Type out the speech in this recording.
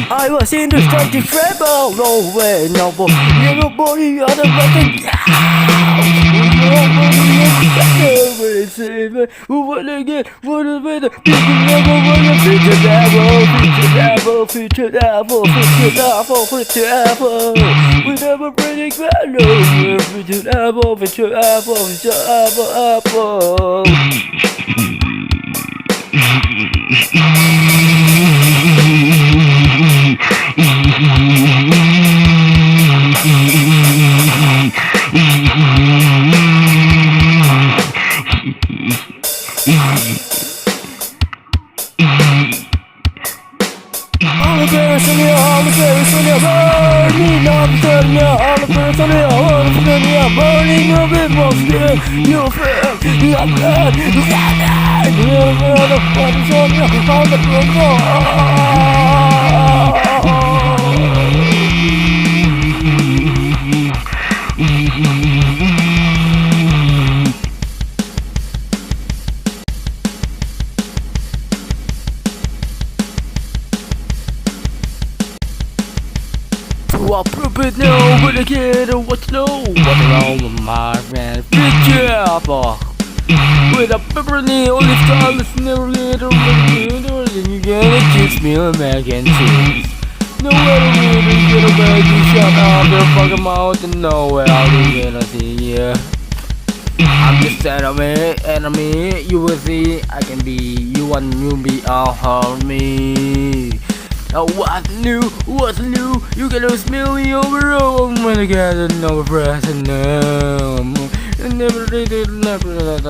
I was in the starting trouble, no way, no boy, nobody other than who wanna get what is with the future devil. We never pretty value, future devil. All the bears in the burning up the all the bears in the burning of it was good. You feel the blood, I probably know what I get or what to know. What wrong with my friend? Picture with a pepperoni, only stylist, never little, and you gotta kiss me on mac and cheese. Nowhere to really get away, you shut up your fucking mouth and nowhere you gonna see ya. I'm just enemy, you will see, I can be, you and you be all harm me. Oh, what's new, you gotta smell me over, oh my god, no present, no. Never did, never let